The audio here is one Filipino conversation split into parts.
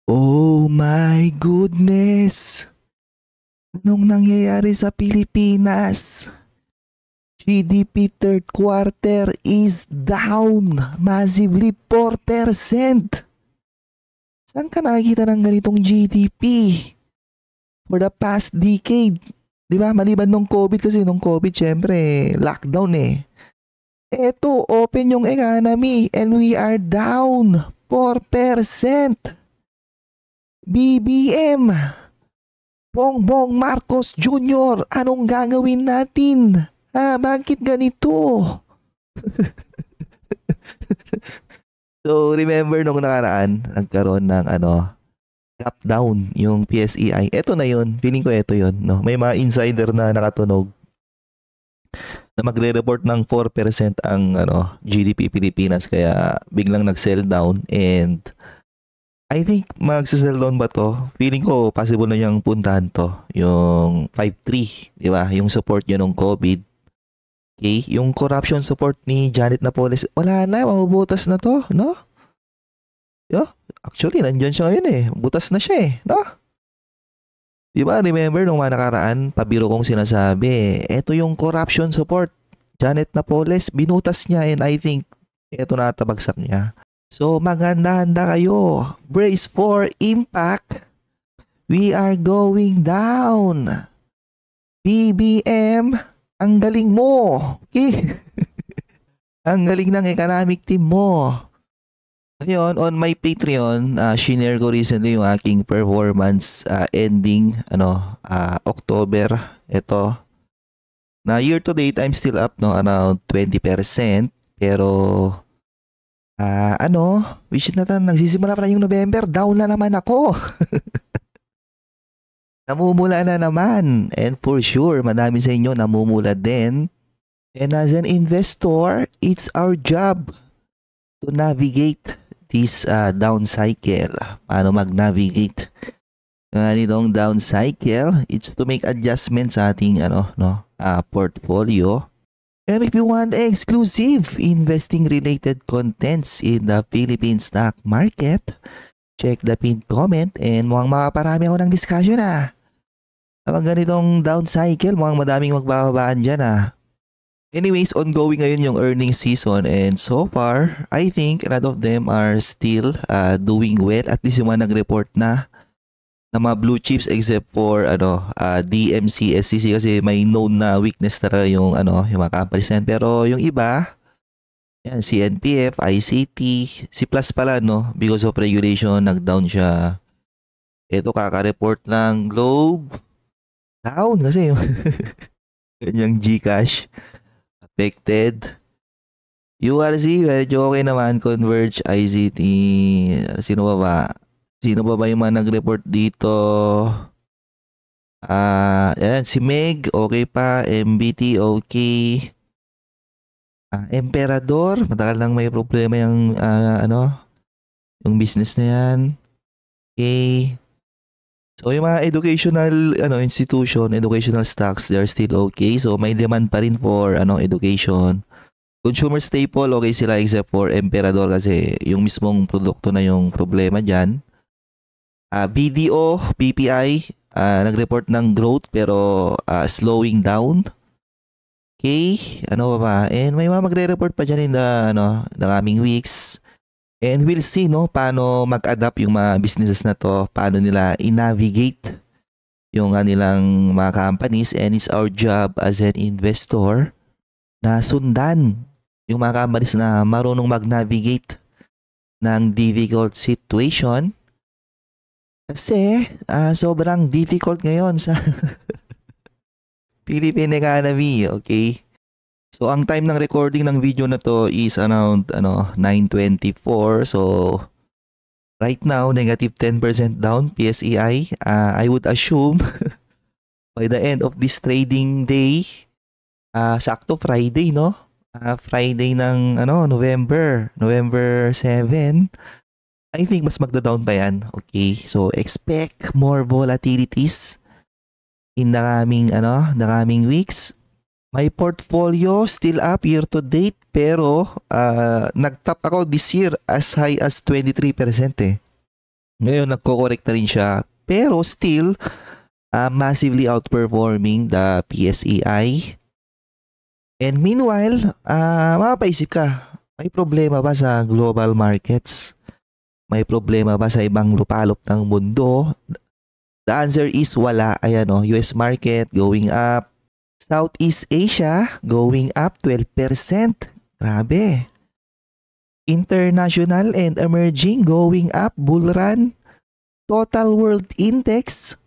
Oh my goodness! Anong nangyayari sa Pilipinas? GDP third quarter is down massively 4%. Saan ka nakikita ng ganitong GDP? For the past decade. Di ba? Maliban nung COVID kasi nung COVID syempre lockdown eh. Eto, open yung economy and we are down 4%. BBM, Bongbong Marcos Jr., anong gagawin natin? Bakit ganito? So, remember nung nakaraan, nagkaroon ng gap down yung PSEI. Ito na yun. Feeling ko ito yun. No? May mga insider na nakatunog na magre-report ng 4% ang GDP Pilipinas kaya biglang nag-sell down and I think mag-sell down ba to? Feeling ko possible na yung puntahan to. Yung 5.3, di ba? Yung support niya nung COVID. Okay? Yung corruption support ni Janet Napoles, wala na, mabubutas na to, no? Yo, actually, nandyan siya ngayon eh. Butas na siya eh, no? Di ba? Remember nung mga nakaraan, pabiro kong sinasabi, eto yung corruption support. Janet Napoles, binutas niya and I think eto na tabagsak niya. So, maganda-handa kayo. Brace for impact. We are going down. BBM, ang galing mo. Okay? Ang galing ng economic team mo. Ngayon, on my Patreon, shinare ko recently yung aking performance ending October. Ito. Na year to date, I'm still up around 20%. Pero wish na nagsisimula pa yung November, down na naman ako. Namumula na naman. And for sure, madami sa inyo namumula din. And as an investor, it's our job to navigate this down cycle. Paano mag-navigate nitong down cycle? It's to make adjustments sa ating portfolio. And if you want exclusive investing related contents in the Philippine stock market, check the pinned comment and mukhang makaparami ako ng discussion Kapag ganitong down cycle, mukhang madaming magbababaan dyan Anyways, ongoing ngayon yung earnings season and so far, I think a lot of them are still doing well. At least yung mga nag-report na mga blue chips except for DMC, SCC kasi may known na weakness talaga yung mga companies na yan. Pero yung iba, yan, CNPF, ICT, C Plus pala because of regulation nag-down siya. Ito kaka-report ng Globe, down kasi yung GCash affected. URC, medyo okay naman. Converge, ICT, sino ba? Sino ba yung mga nag-report dito? Yan, si Meg, okay pa. MBT, okay. Emperador, matagal lang may problema yung yung business na yan. Okay. So yung mga educational institution, educational stocks, they're still okay. So may demand pa rin for education. Consumer staple, okay sila except for Emperador kasi yung mismong produkto na yung problema dyan. BDO, BPI, nag-report ng growth pero slowing down. Okay, ano ba? And may mga magre-report pa dyan in the coming weeks. And we'll see paano mag-adapt yung mga businesses na to, paano nila i-navigate yung kanilang mga companies and it's our job as an investor na sundan yung mga companies na marunong mag-navigate ng difficult situation. Kasi sobrang difficult ngayon sa Philippine economy, okay? So ang time ng recording ng video na to is around 9:24. So right now negative 10% down PSEI. I would assume by the end of this trading day, sakto Friday, Friday ng November 7. I think mas magda-down pa yan. Okay, so expect more volatilities in the coming weeks. My portfolio still up year to date pero nag-top ako this year as high as 23% Ngayon, nagko-correct na rin siya. Pero still, massively outperforming the PSEI. And meanwhile, mapapaisip ka, may problema ba sa global markets? May problema ba sa ibang lupalop ng mundo? The answer is wala. Ayan o, US market going up. Southeast Asia going up 12%. Grabe. International and emerging going up. Bull run. Total world index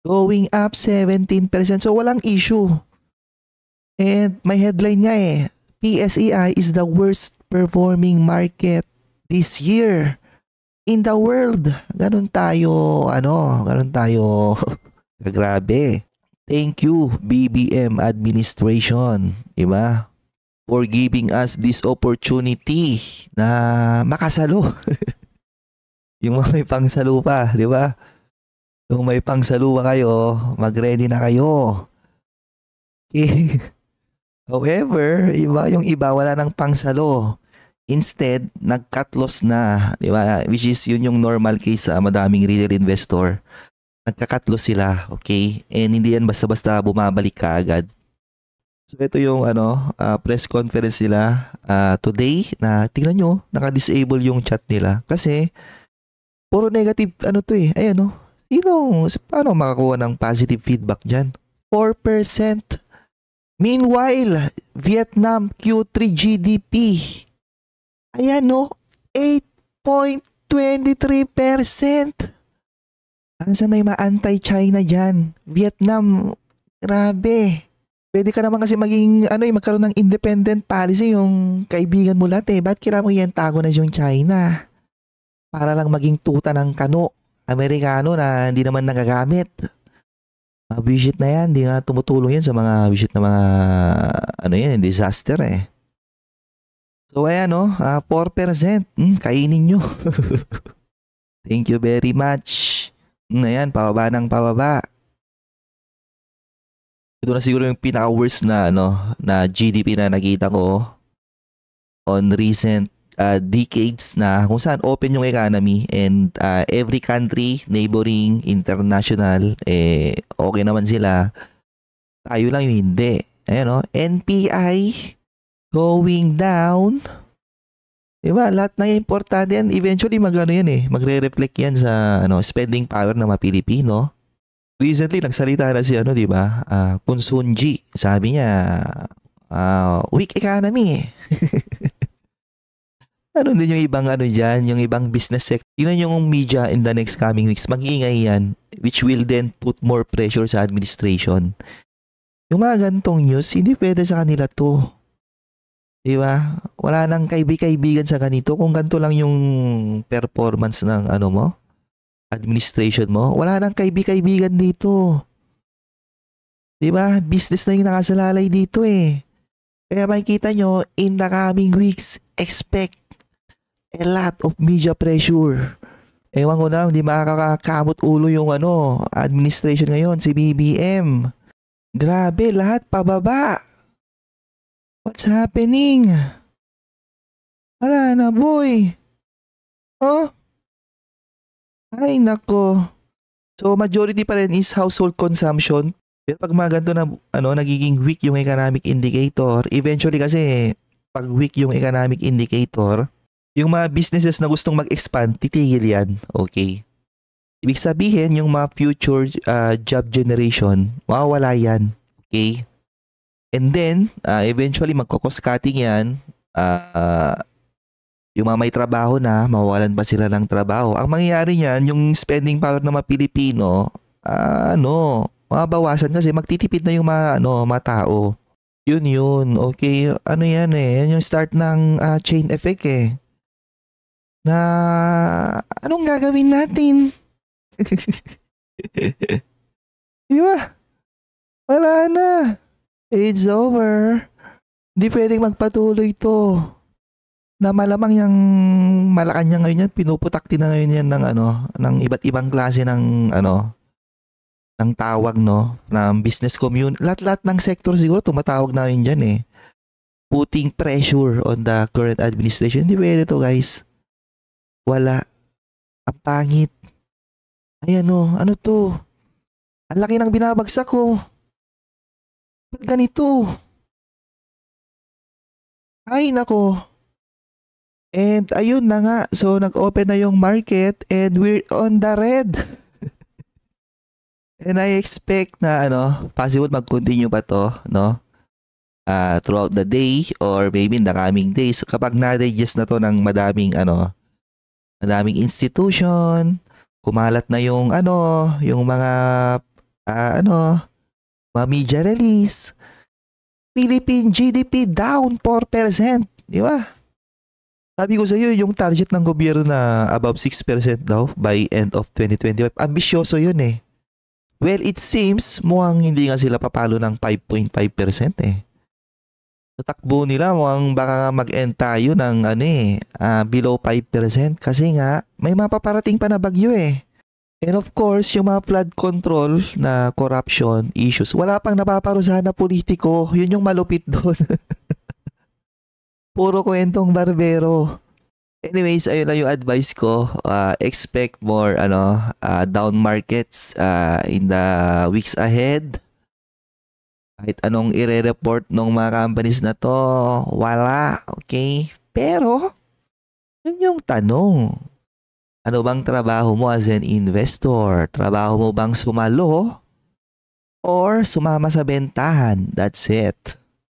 going up 17%. So walang issue. And may headline nga PSEI is the worst performing market this year in the world. Ganun tayo, ganun tayo. Grabe. Thank you, BBM administration. Diba? For giving us this opportunity na makasalo. Yung may pangsalo pa, di ba? Kung may pangsalo pa kayo, mag-ready na kayo. Okay. However, yung iba wala ng pangsalo. Instead, nag-cut loss na, di ba? Which is yun yung normal case sa madaming retail investor. Nagka-cut loss sila, okay? And hindi yan basta-basta bumabalik ka agad. So ito yung press conference nila today na tingnan nyo, naka-disable yung chat nila. Kasi, puro negative Ayan paano makakuha ng positive feedback dyan? 4%. Meanwhile, Vietnam Q3 GDP. Ayan 8.23%. Saan may ma-anti-China dyan? Vietnam, grabe. Pwede ka naman kasi magkaroon ng independent policy yung kaibigan mo lahat Ba't kailangan mo yan tago na yung China? Para lang maging tuta ng kano. Amerikano na hindi naman nagagamit. Visit na yan, hindi nga tumutulong yan sa mga visit na mga disaster So ayan 4%. Kainin nyo. Thank you very much. Ayan, pababa ng pababa. Ito na siguro yung pinaka-worst na GDP na nakita ko on recent decades na kung saan open yung economy and every country, neighboring, international, okay naman sila. Tayo lang yung hindi. Ayan NPI going down. Diba? Lahat na importante yan. Eventually magre-reflect yan sa spending power ng mga Pilipino. Recently, nagsalita na si diba? Kun Sun-ji. Sabi niya, weak economy din yung ibang dyan, yung ibang business sector. Yun yung media in the next coming weeks. Mag-iingay yan, which will then put more pressure sa administration. Yung mga gantong news, hindi pwede sa kanila to. Diba? Wala nang kaibigan sa ganito. Kung ganito lang yung performance ng mo, administration mo, wala nang kaibigan dito. Diba? Business na yung nakasalalay dito Kaya makikita nyo, in the coming weeks, expect a lot of media pressure. Ewan ko na lang, di makakakamot ulo yung administration ngayon, si BBM. Grabe, lahat pababa. What's happening? Wala na, boy. Ay, nako. So, majority pa rin is household consumption. Pero pag mga ganito na, nagiging weak yung economic indicator, eventually kasi, pag weak yung economic indicator, yung mga businesses na gustong mag-expand, titigil yan. Okay? Ibig sabihin, yung mga future job generation, mawawala yan. Okay? And then, eventually, magko-cost cutting yan. Yung mga may trabaho na, mawawalan pa sila ng trabaho. Ang mangyayari niyan, yung spending power ng mga Pilipino, mabawasan kasi magtitipid na yung mga tao. Yun. Okay, yan yan yung start ng chain effect na anong gagawin natin? Diba? Wala na. It's over. Hindi pwedeng magpatuloy to. Na malamang yung Malacanang ngayon yan, pinuputakti na ngayon yan ng iba't ibang klase ng ng tawag ng business community. Lahat ng sector siguro tumatawag na yun dyan putting pressure on the current administration. Hindi pwede to guys. Wala. Ang pangit. Ay ano to? Ang laki ng binabagsak ko. Ba't ganito? Ay nako. And ayun na nga. So nag-open na yung market and we're on the red. And I expect na possible mag-continue pa to, no? Throughout the day or maybe in the coming days kapag na-digest na to ng madaming institution, kumalat na yung yung mga mga media release, Philippine GDP down 4%, di ba? Sabi ko sa iyo yung target ng gobyerno na above 6% daw by end of 2025. Ambisyoso yun eh. Well, it seems mukhang hindi nga sila papalo ng 5.5% eh. Sa takbo nila mukhang baka mag-end tayo ng below 5% kasi nga may mapaparating pa na bagyo eh. And of course, yung mga flood control na corruption issues, wala pang napaparusahan na politiko. Yun yung malupit doon. Puro kwentong barbero. Anyways, ayun lang yung advice ko. Expect more down markets in the weeks ahead. Kahit anong i-report ng mga companies na to, wala. Okay? Pero, yun yung tanong. Ano bang trabaho mo as an investor? Trabaho mo bang sumalo? Or sumama sa bentahan? That's it.